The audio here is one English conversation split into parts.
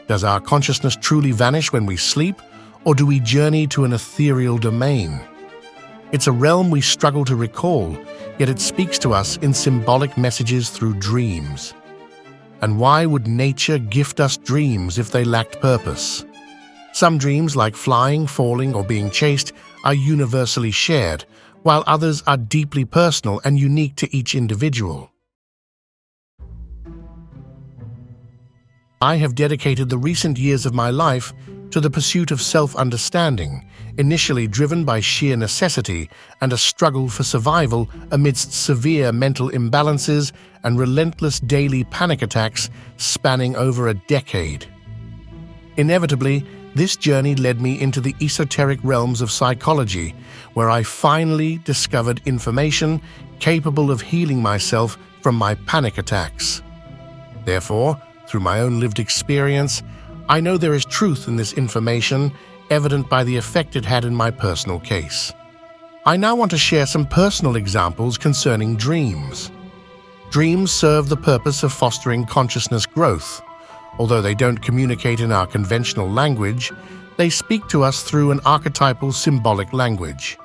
Does our consciousness truly vanish when we sleep, or do we journey to an ethereal domain? It's a realm we struggle to recall, yet it speaks to us in symbolic messages through dreams. And why would nature gift us dreams if they lacked purpose? Some dreams, like flying, falling, or being chased, are universally shared, while others are deeply personal and unique to each individual. I have dedicated the recent years of my life to the pursuit of self-understanding, initially driven by sheer necessity and a struggle for survival amidst severe mental imbalances and relentless daily panic attacks spanning over a decade. Inevitably, this journey led me into the esoteric realms of psychology, where I finally discovered information capable of healing myself from my panic attacks. Therefore, through my own lived experience, I know there is truth in this information, evident by the effect it had in my personal case. I now want to share some personal examples concerning dreams. Dreams serve the purpose of fostering consciousness growth. Although they don't communicate in our conventional language, they speak to us through an archetypal symbolic language.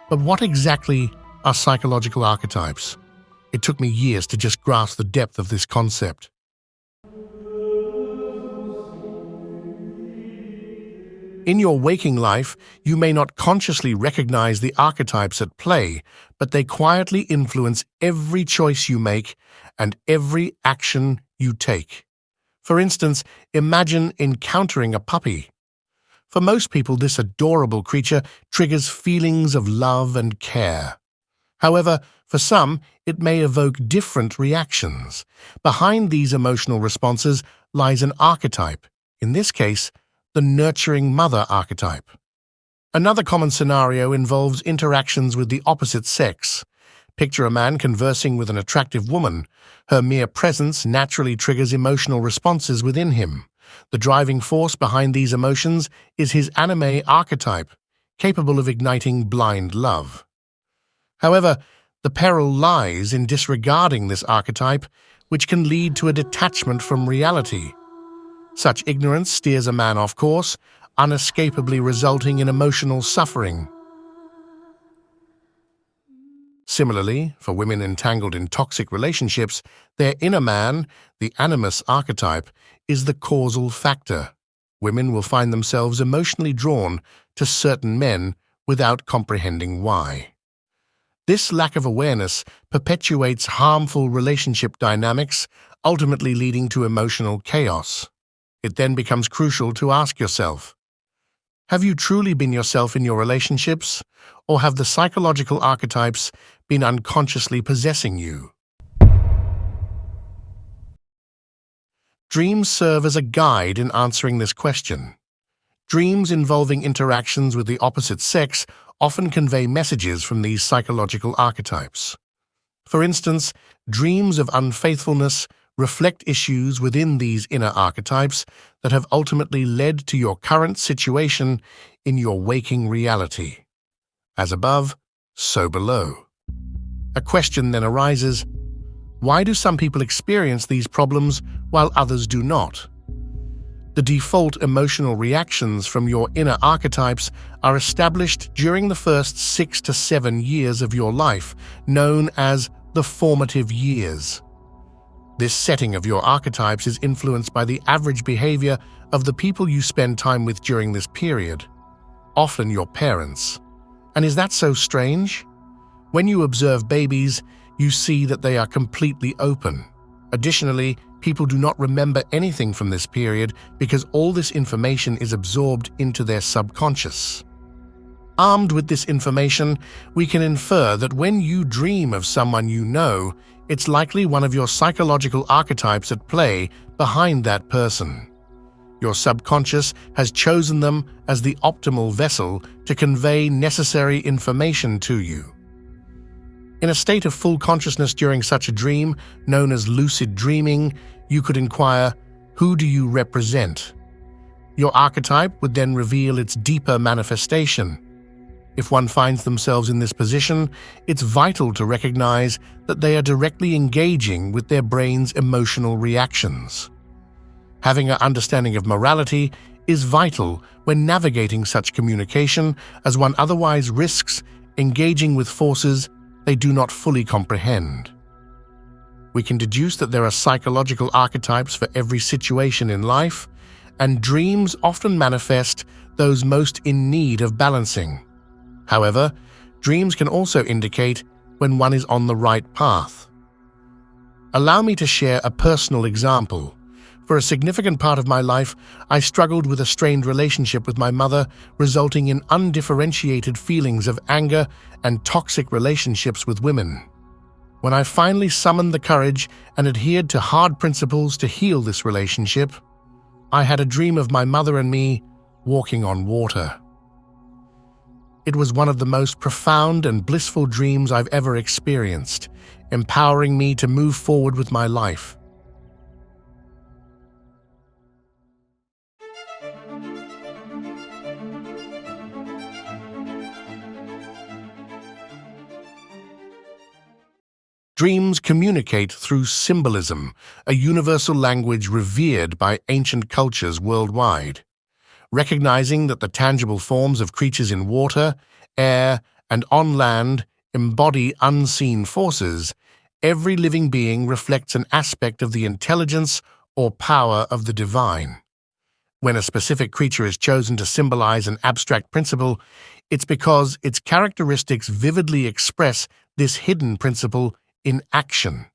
But what exactly are psychological archetypes? It took me years to just grasp the depth of this concept. In your waking life, you may not consciously recognize the archetypes at play, but they quietly influence every choice you make and every action you take. For instance, imagine encountering a puppy. For most people, this adorable creature triggers feelings of love and care. However, for some, it may evoke different reactions. Behind these emotional responses lies an archetype, in this case, the nurturing mother archetype. Another common scenario involves interactions with the opposite sex. Picture a man conversing with an attractive woman. Her mere presence naturally triggers emotional responses within him. The driving force behind these emotions is his anime archetype, capable of igniting blind love. However, the peril lies in disregarding this archetype, which can lead to a detachment from reality. Such ignorance steers a man off course, unescapably resulting in emotional suffering. Similarly, for women entangled in toxic relationships, their inner man, the animus archetype, is the causal factor. Women will find themselves emotionally drawn to certain men without comprehending why. This lack of awareness perpetuates harmful relationship dynamics, ultimately leading to emotional chaos. It then becomes crucial to ask yourself, have you truly been yourself in your relationships, or have the psychological archetypes been unconsciously possessing you? Dreams serve as a guide in answering this question. Dreams involving interactions with the opposite sex often convey messages from these psychological archetypes. For instance, dreams of unfaithfulness reflect issues within these inner archetypes that have ultimately led to your current situation in your waking reality. As above, so below. A question then arises, why do some people experience these problems while others do not? The default emotional reactions from your inner archetypes are established during the first 6 to 7 years of your life, known as the formative years. This setting of your archetypes is influenced by the average behavior of the people you spend time with during this period, often your parents. And is that so strange? When you observe babies, you see that they are completely open. Additionally, people do not remember anything from this period because all this information is absorbed into their subconscious. Armed with this information, we can infer that when you dream of someone you know, it's likely one of your psychological archetypes at play behind that person. Your subconscious has chosen them as the optimal vessel to convey necessary information to you. In a state of full consciousness during such a dream, known as lucid dreaming, you could inquire, who do you represent? Your archetype would then reveal its deeper manifestation. If one finds themselves in this position, it's vital to recognize that they are directly engaging with their brain's emotional reactions. Having an understanding of morality is vital when navigating such communication, as one otherwise risks engaging with forces they do not fully comprehend. We can deduce that there are psychological archetypes for every situation in life, and dreams often manifest those most in need of balancing. However, dreams can also indicate when one is on the right path. Allow me to share a personal example. For a significant part of my life, I struggled with a strained relationship with my mother, resulting in undifferentiated feelings of anger and toxic relationships with women. When I finally summoned the courage and adhered to hard principles to heal this relationship, I had a dream of my mother and me walking on water. It was one of the most profound and blissful dreams I've ever experienced, empowering me to move forward with my life. Dreams communicate through symbolism, a universal language revered by ancient cultures worldwide. Recognizing that the tangible forms of creatures in water, air, and on land embody unseen forces, every living being reflects an aspect of the intelligence or power of the divine. When a specific creature is chosen to symbolize an abstract principle, it's because its characteristics vividly express this hidden principle in action.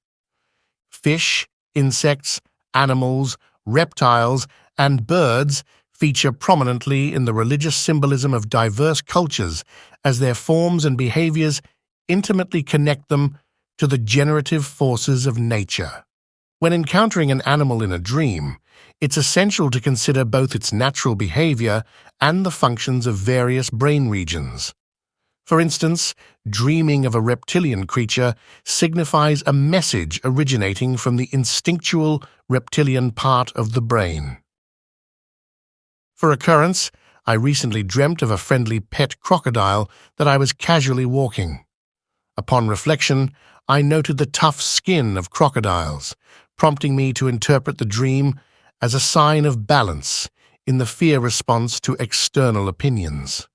Fish, insects, animals, reptiles, and birds feature prominently in the religious symbolism of diverse cultures, as their forms and behaviors intimately connect them to the generative forces of nature. When encountering an animal in a dream, it's essential to consider both its natural behavior and the functions of various brain regions. For instance, dreaming of a reptilian creature signifies a message originating from the instinctual reptilian part of the brain. For occurrence, I recently dreamt of a friendly pet crocodile that I was casually walking. Upon reflection, I noted the tough skin of crocodiles, prompting me to interpret the dream as a sign of balance in the fear response to external opinions.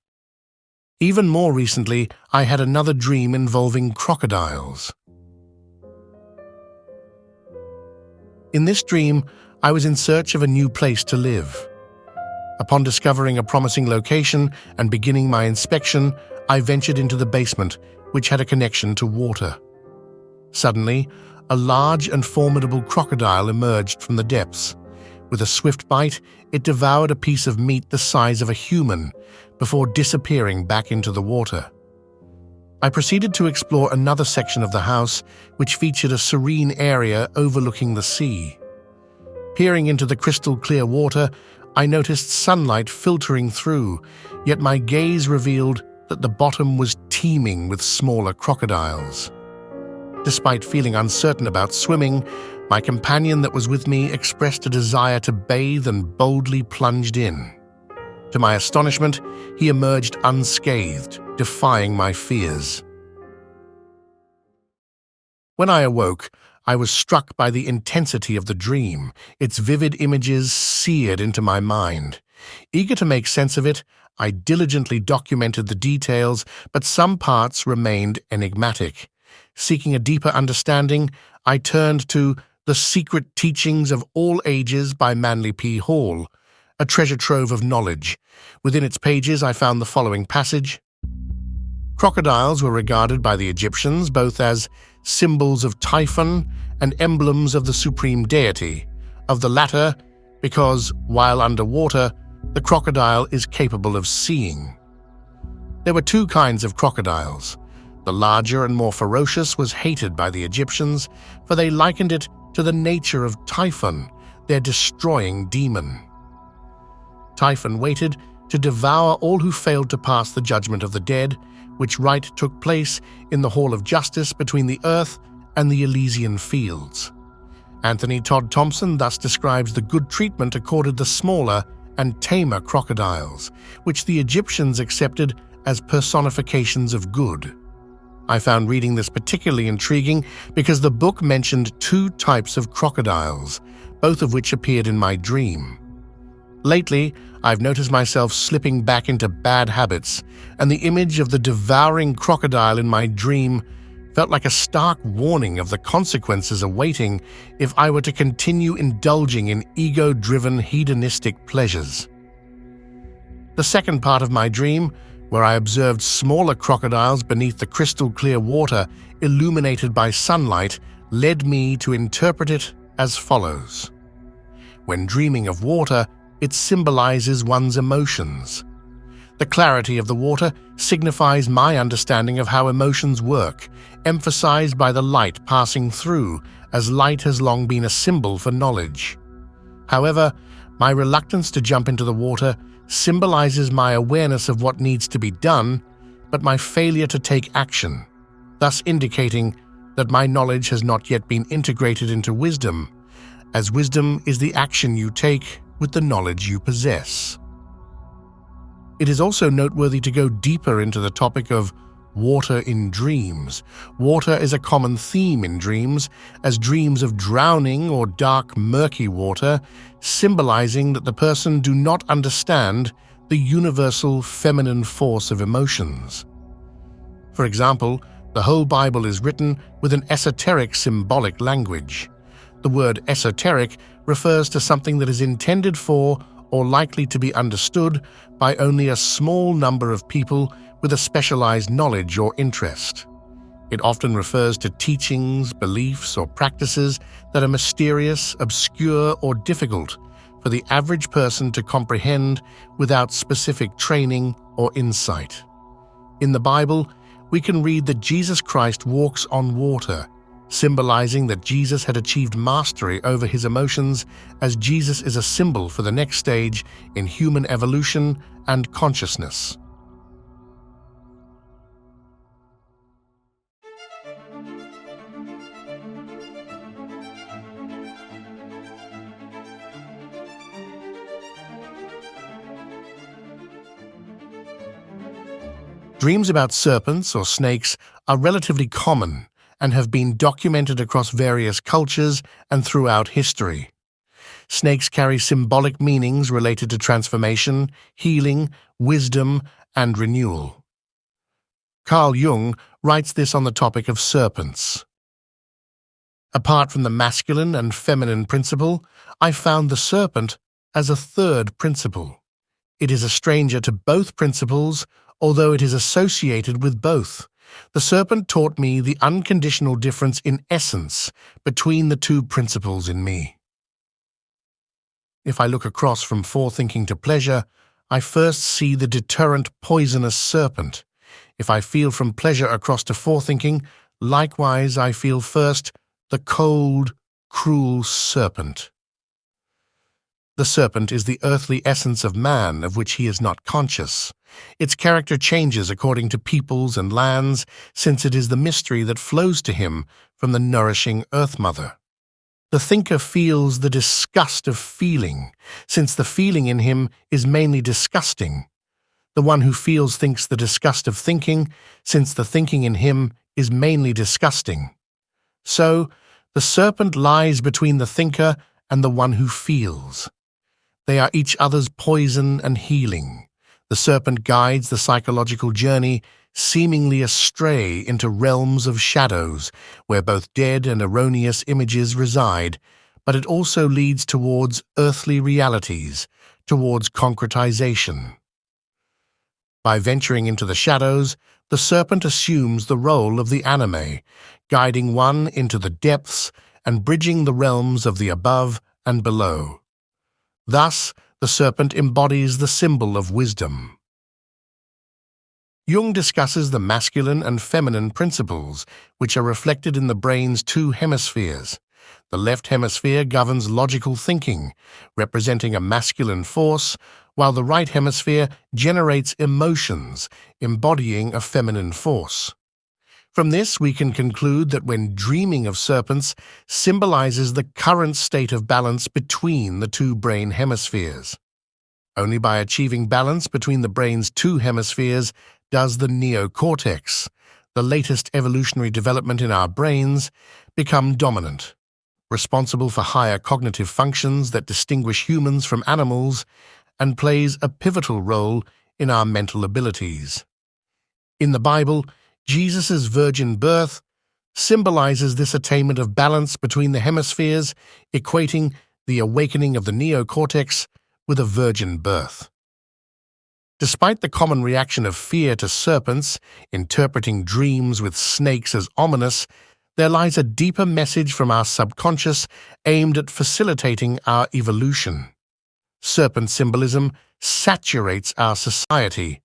Even more recently, I had another dream involving crocodiles. In this dream, I was in search of a new place to live. Upon discovering a promising location and beginning my inspection, I ventured into the basement, which had a connection to water. Suddenly, a large and formidable crocodile emerged from the depths. With a swift bite, it devoured a piece of meat the size of a human before disappearing back into the water. I proceeded to explore another section of the house, which featured a serene area overlooking the sea. Peering into the crystal-clear water, I noticed sunlight filtering through, yet my gaze revealed that the bottom was teeming with smaller crocodiles. Despite feeling uncertain about swimming, my companion that was with me expressed a desire to bathe and boldly plunged in. To my astonishment, he emerged unscathed, defying my fears. When I awoke, I was struck by the intensity of the dream, its vivid images seared into my mind. Eager to make sense of it, I diligently documented the details, but some parts remained enigmatic. Seeking a deeper understanding, I turned to The Secret Teachings of All Ages by Manly P. Hall, a treasure trove of knowledge. Within its pages, I found the following passage. Crocodiles were regarded by the Egyptians both as symbols of Typhon and emblems of the supreme deity, of the latter because, while underwater, the crocodile is capable of seeing. There were two kinds of crocodiles. The larger and more ferocious was hated by the Egyptians, for they likened it to the nature of Typhon, their destroying demon. Typhon waited to devour all who failed to pass the judgment of the dead, which rite took place in the Hall of Justice between the earth and the Elysian Fields. Anthony Todd Thompson thus describes the good treatment accorded the smaller and tamer crocodiles, which the Egyptians accepted as personifications of good. I found reading this particularly intriguing because the book mentioned two types of crocodiles, both of which appeared in my dream. Lately, I've noticed myself slipping back into bad habits, and the image of the devouring crocodile in my dream felt like a stark warning of the consequences awaiting if I were to continue indulging in ego-driven hedonistic pleasures. The second part of my dream, where I observed smaller crocodiles beneath the crystal-clear water illuminated by sunlight, led me to interpret it as follows. When dreaming of water, it symbolizes one's emotions. The clarity of the water signifies my understanding of how emotions work, emphasized by the light passing through, as light has long been a symbol for knowledge. However, my reluctance to jump into the water symbolizes my awareness of what needs to be done, but my failure to take action, thus indicating that my knowledge has not yet been integrated into wisdom, as wisdom is the action you take with the knowledge you possess. It is also noteworthy to go deeper into the topic of water in dreams. Water is a common theme in dreams, as dreams of drowning or dark, murky water, symbolizing that the person do not understand the universal feminine force of emotions. For example, the whole Bible is written with an esoteric symbolic language. The word esoteric refers to something that is intended for or likely to be understood by only a small number of people with a specialized knowledge or interest. It often refers to teachings, beliefs, or practices that are mysterious, obscure, or difficult for the average person to comprehend without specific training or insight. In the Bible, we can read that Jesus Christ walks on water, symbolizing that Jesus had achieved mastery over his emotions, as Jesus is a symbol for the next stage in human evolution and consciousness. Dreams about serpents or snakes are relatively common and have been documented across various cultures and throughout history. Snakes carry symbolic meanings related to transformation, healing, wisdom, and renewal. Carl Jung writes this on the topic of serpents. Apart from the masculine and feminine principle, I found the serpent as a third principle. It is a stranger to both principles, although it is associated with both. The serpent taught me the unconditional difference in essence between the two principles in me. If I look across from forethinking to pleasure, I first see the deterrent poisonous serpent. If I feel from pleasure across to forethinking, likewise I feel first the cold, cruel serpent. The serpent is the earthly essence of man, of which he is not conscious. Its character changes according to peoples and lands, since it is the mystery that flows to him from the nourishing Earth Mother. The thinker feels the disgust of feeling, since the feeling in him is mainly disgusting. The one who feels thinks the disgust of thinking, since the thinking in him is mainly disgusting. So, the serpent lies between the thinker and the one who feels. They are each other's poison and healing. The serpent guides the psychological journey, seemingly astray into realms of shadows, where both dead and erroneous images reside, but it also leads towards earthly realities, towards concretization. By venturing into the shadows, the serpent assumes the role of the anime, guiding one into the depths and bridging the realms of the above and below. Thus, the serpent embodies the symbol of wisdom. Jung discusses the masculine and feminine principles, which are reflected in the brain's two hemispheres. The left hemisphere governs logical thinking, representing a masculine force, while the right hemisphere generates emotions, embodying a feminine force. From this, we can conclude that when dreaming of serpents symbolizes the current state of balance between the two brain hemispheres. Only by achieving balance between the brain's two hemispheres does the neocortex, the latest evolutionary development in our brains, become dominant, responsible for higher cognitive functions that distinguish humans from animals and plays a pivotal role in our mental abilities. In the Bible, Jesus' virgin birth symbolizes this attainment of balance between the hemispheres, equating the awakening of the neocortex with a virgin birth. Despite the common reaction of fear to serpents, interpreting dreams with snakes as ominous, there lies a deeper message from our subconscious aimed at facilitating our evolution. Serpent symbolism saturates our society.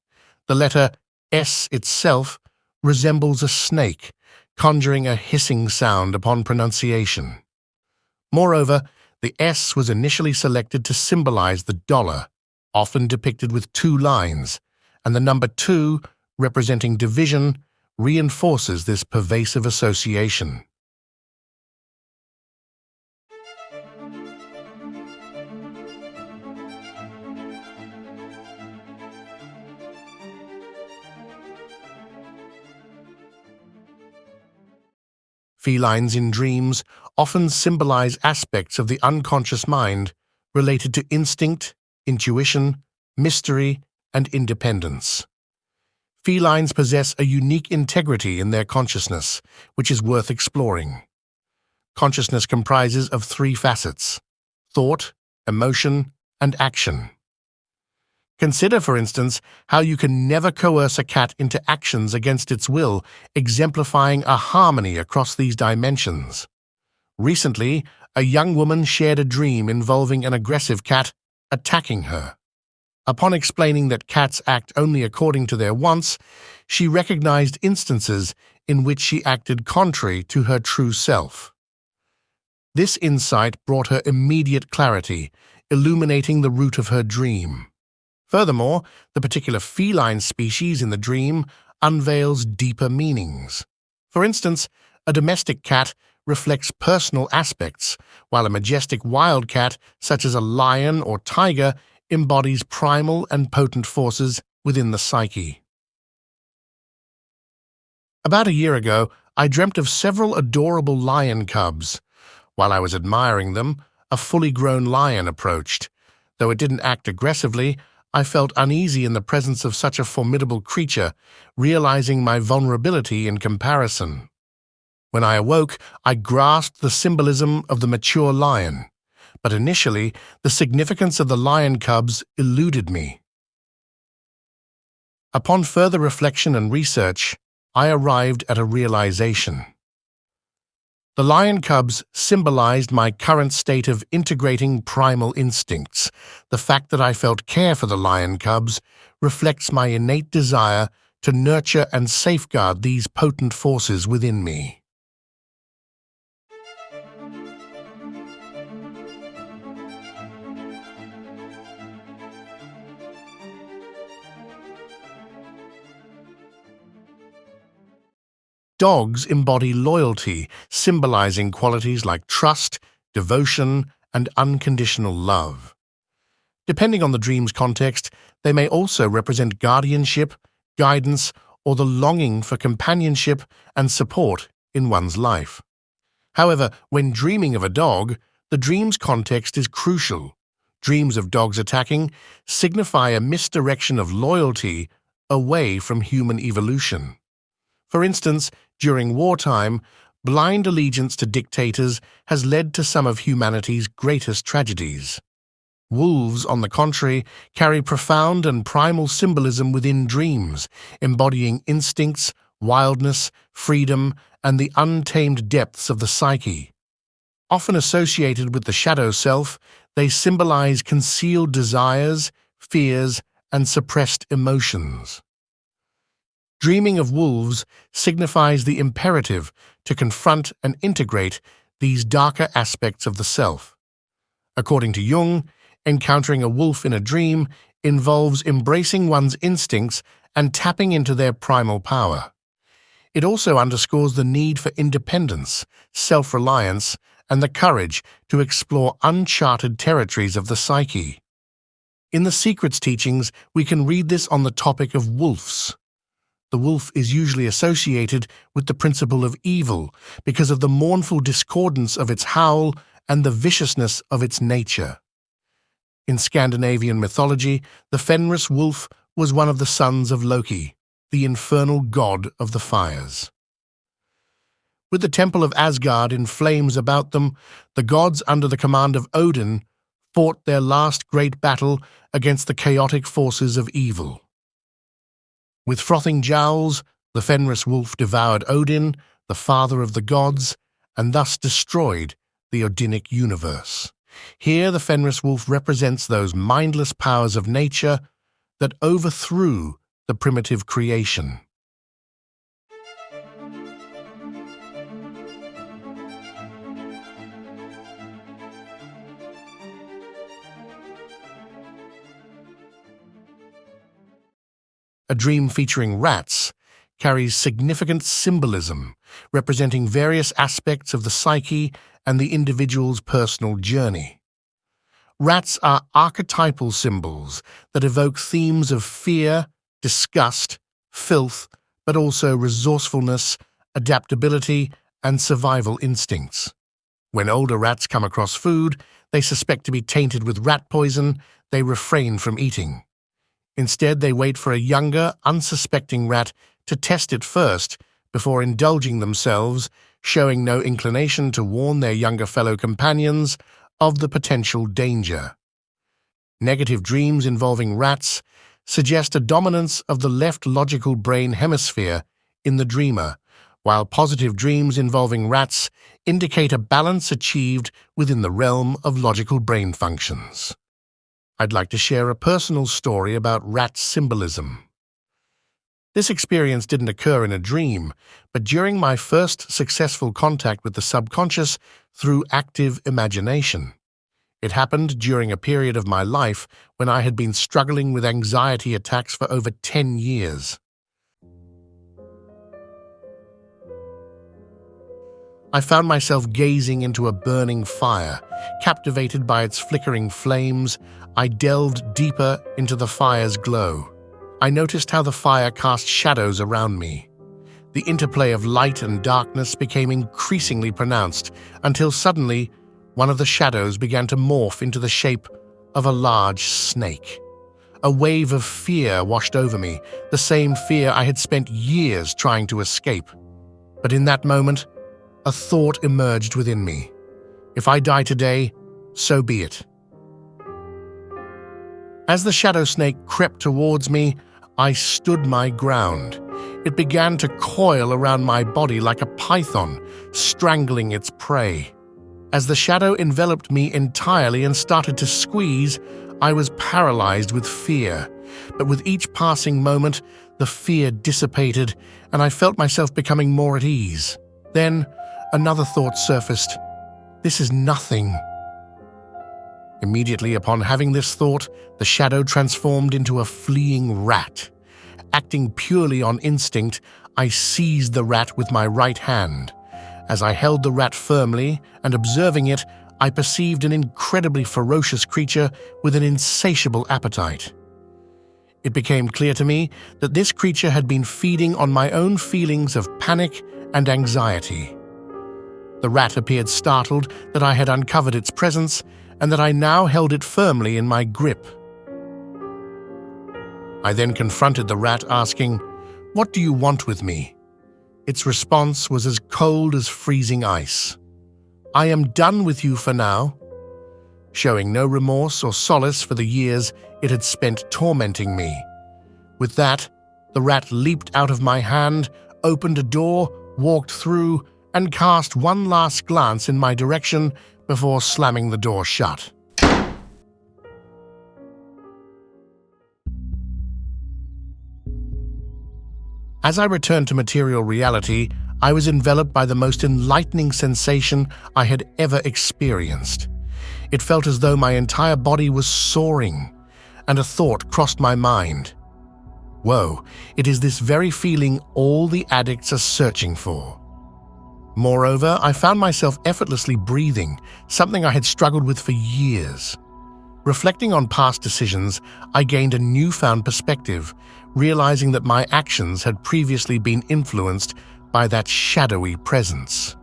The letter S itself resembles a snake, conjuring a hissing sound upon pronunciation. Moreover, the S was initially selected to symbolize the dollar, often depicted with 2 lines, and the number 2, representing division, reinforces this pervasive association. Felines in dreams often symbolize aspects of the unconscious mind related to instinct, intuition, mystery, and independence. Felines possess a unique integrity in their consciousness, which is worth exploring. Consciousness comprises of 3 facets: thought, emotion, and action. Consider, for instance, how you can never coerce a cat into actions against its will, exemplifying a harmony across these dimensions. Recently, a young woman shared a dream involving an aggressive cat attacking her. Upon explaining that cats act only according to their wants, she recognized instances in which she acted contrary to her true self. This insight brought her immediate clarity, illuminating the root of her dream. Furthermore, the particular feline species in the dream unveils deeper meanings. For instance, a domestic cat reflects personal aspects, while a majestic wild cat, such as a lion or tiger, embodies primal and potent forces within the psyche. About a year ago, I dreamt of several adorable lion cubs. While I was admiring them, a fully grown lion approached. Though it didn't act aggressively, I felt uneasy in the presence of such a formidable creature, realizing my vulnerability in comparison. When I awoke, I grasped the symbolism of the mature lion, but initially, the significance of the lion cubs eluded me. Upon further reflection and research, I arrived at a realization. The lion cubs symbolized my current state of integrating primal instincts. The fact that I felt care for the lion cubs reflects my innate desire to nurture and safeguard these potent forces within me. Dogs embody loyalty, symbolizing qualities like trust, devotion, and unconditional love. Depending on the dream's context, they may also represent guardianship, guidance, or the longing for companionship and support in one's life. However, when dreaming of a dog, the dream's context is crucial. Dreams of dogs attacking signify a misdirection of loyalty away from human evolution. For instance, during wartime, blind allegiance to dictators has led to some of humanity's greatest tragedies. Wolves, on the contrary, carry profound and primal symbolism within dreams, embodying instincts, wildness, freedom, and the untamed depths of the psyche. Often associated with the shadow self, they symbolize concealed desires, fears, and suppressed emotions. Dreaming of wolves signifies the imperative to confront and integrate these darker aspects of the self. According to Jung, encountering a wolf in a dream involves embracing one's instincts and tapping into their primal power. It also underscores the need for independence, self-reliance, and the courage to explore uncharted territories of the psyche. In the Secrets teachings, we can read this on the topic of wolves. the wolf is usually associated with the principle of evil because of the mournful discordance of its howl and the viciousness of its nature. In Scandinavian mythology, the Fenris wolf was one of the sons of Loki, the infernal god of the fires. With the temple of Asgard in flames about them, the gods under the command of Odin fought their last great battle against the chaotic forces of evil. With frothing jowls, the Fenris wolf devoured Odin, the father of the gods, and thus destroyed the Odinic universe. Here the Fenris wolf represents those mindless powers of nature that overthrew the primitive creation. A dream featuring rats carries significant symbolism, representing various aspects of the psyche and the individual's personal journey. Rats are archetypal symbols that evoke themes of fear, disgust, filth, but also resourcefulness, adaptability, and survival instincts. When older rats come across food they suspect to be tainted with rat poison, they refrain from eating. Instead, they wait for a younger, unsuspecting rat to test it first before indulging themselves, showing no inclination to warn their younger fellow companions of the potential danger. Negative dreams involving rats suggest a dominance of the left logical brain hemisphere in the dreamer, while positive dreams involving rats indicate a balance achieved within the realm of logical brain functions. I'd like to share a personal story about rat symbolism. This experience didn't occur in a dream, but during my first successful contact with the subconscious through active imagination. It happened during a period of my life when I had been struggling with anxiety attacks for over 10 years. I found myself gazing into a burning fire. Captivated by its flickering flames, I delved deeper into the fire's glow. I noticed how the fire cast shadows around me. The interplay of light and darkness became increasingly pronounced until suddenly one of the shadows began to morph into the shape of a large snake. A wave of fear washed over me, the same fear I had spent years trying to escape. But in that moment, a thought emerged within me. If I die today, so be it. As the shadow snake crept towards me, I stood my ground. It began to coil around my body like a python, strangling its prey. As the shadow enveloped me entirely and started to squeeze, I was paralyzed with fear. But with each passing moment, the fear dissipated, and I felt myself becoming more at ease. Then, another thought surfaced. This is nothing. Immediately upon having this thought, the shadow transformed into a fleeing rat. Acting purely on instinct, I seized the rat with my right hand. As I held the rat firmly and observing it, I perceived an incredibly ferocious creature with an insatiable appetite. It became clear to me that this creature had been feeding on my own feelings of panic and anxiety. The rat appeared startled that I had uncovered its presence and that I now held it firmly in my grip. I then confronted the rat, asking, "What do you want with me?" Its response was as cold as freezing ice. "I am done with you for now." Showing no remorse or solace for the years it had spent tormenting me. With that, the rat leaped out of my hand, opened a door, walked through, and cast one last glance in my direction before slamming the door shut. As I returned to material reality, I was enveloped by the most enlightening sensation I had ever experienced. It felt as though my entire body was soaring, and a thought crossed my mind. Whoa, it is this very feeling all the addicts are searching for. Moreover, I found myself effortlessly breathing, something I had struggled with for years. Reflecting on past decisions, I gained a newfound perspective, realizing that my actions had previously been influenced by that shadowy presence.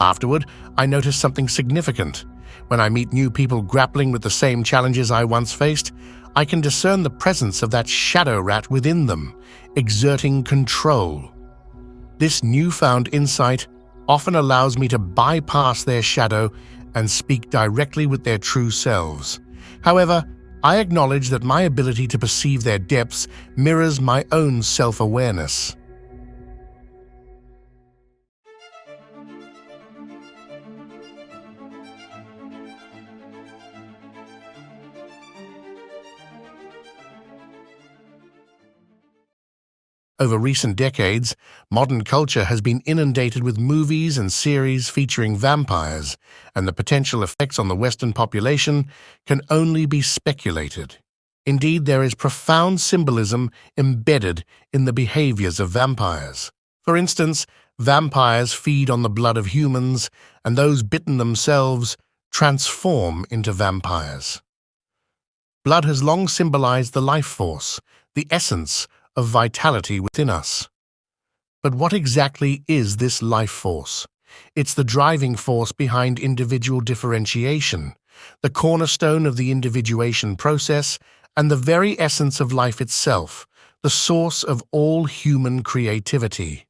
Afterward, I noticed something significant. When I meet new people grappling with the same challenges I once faced, I can discern the presence of that shadow rat within them, exerting control. This newfound insight often allows me to bypass their shadow and speak directly with their true selves. However, I acknowledge that my ability to perceive their depths mirrors my own self-awareness. Over recent decades, modern culture has been inundated with movies and series featuring vampires, and the potential effects on the Western population can only be speculated. Indeed, there is profound symbolism embedded in the behaviors of vampires. For instance, vampires feed on the blood of humans, and those bitten themselves transform into vampires. Blood has long symbolized the life force, the essence of vitality within us. But what exactly is this life force? It's the driving force behind individual differentiation, the cornerstone of the individuation process, and the very essence of life itself, the source of all human creativity.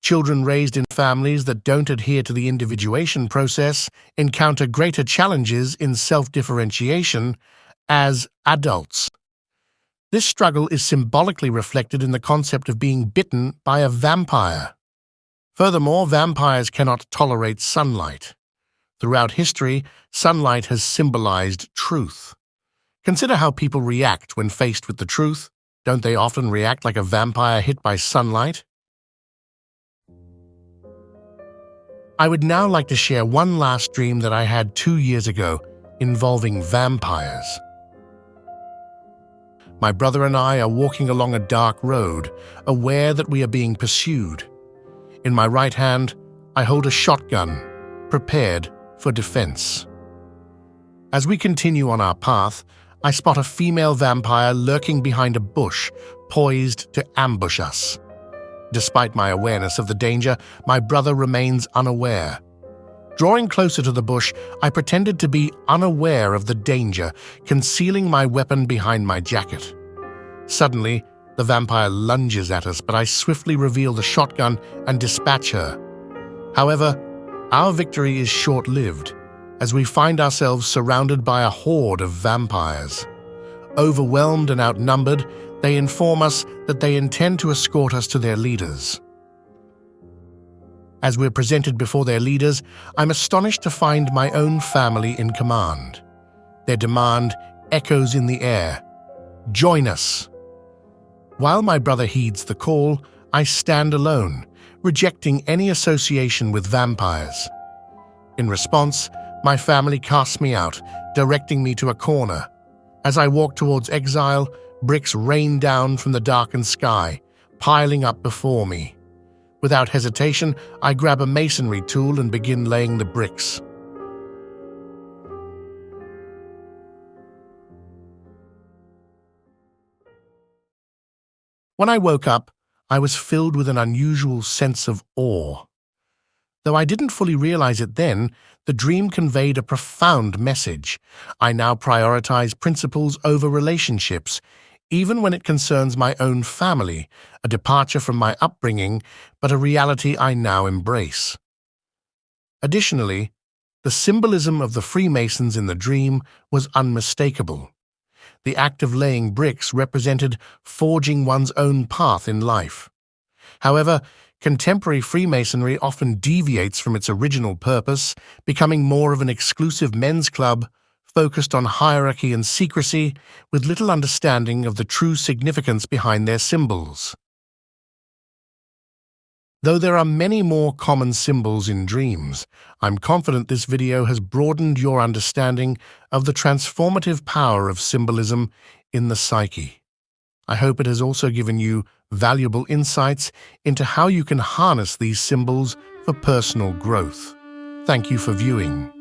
Children raised in families that don't adhere to the individuation process encounter greater challenges in self-differentiation as adults. This struggle is symbolically reflected in the concept of being bitten by a vampire. Furthermore, vampires cannot tolerate sunlight. Throughout history, sunlight has symbolized truth. Consider how people react when faced with the truth. Don't they often react like a vampire hit by sunlight? I would now like to share one last dream that I had 2 years ago involving vampires. My brother and I are walking along a dark road, aware that we are being pursued. In my right hand, I hold a shotgun, prepared for defense. As we continue on our path, I spot a female vampire lurking behind a bush, poised to ambush us. Despite my awareness of the danger, my brother remains unaware. Drawing closer to the bush, I pretended to be unaware of the danger, concealing my weapon behind my jacket. Suddenly, the vampire lunges at us, but I swiftly reveal the shotgun and dispatch her. However, our victory is short-lived, as we find ourselves surrounded by a horde of vampires. Overwhelmed and outnumbered, they inform us that they intend to escort us to their leaders. As we're presented before their leaders, I'm astonished to find my own family in command. Their demand echoes in the air. Join us. While my brother heeds the call, I stand alone, rejecting any association with vampires. In response, my family casts me out, directing me to a corner. As I walk towards exile, bricks rain down from the darkened sky, piling up before me. Without hesitation, I grab a masonry tool and begin laying the bricks. When I woke up, I was filled with an unusual sense of awe. Though I didn't fully realize it then, the dream conveyed a profound message. I now prioritize principles over relationships, even when it concerns my own family, a departure from my upbringing, but a reality I now embrace. Additionally, the symbolism of the Freemasons in the dream was unmistakable. The act of laying bricks represented forging one's own path in life. However, contemporary Freemasonry often deviates from its original purpose, becoming more of an exclusive men's club focused on hierarchy and secrecy, with little understanding of the true significance behind their symbols. Though there are many more common symbols in dreams, I'm confident this video has broadened your understanding of the transformative power of symbolism in the psyche. I hope it has also given you valuable insights into how you can harness these symbols for personal growth. Thank you for viewing.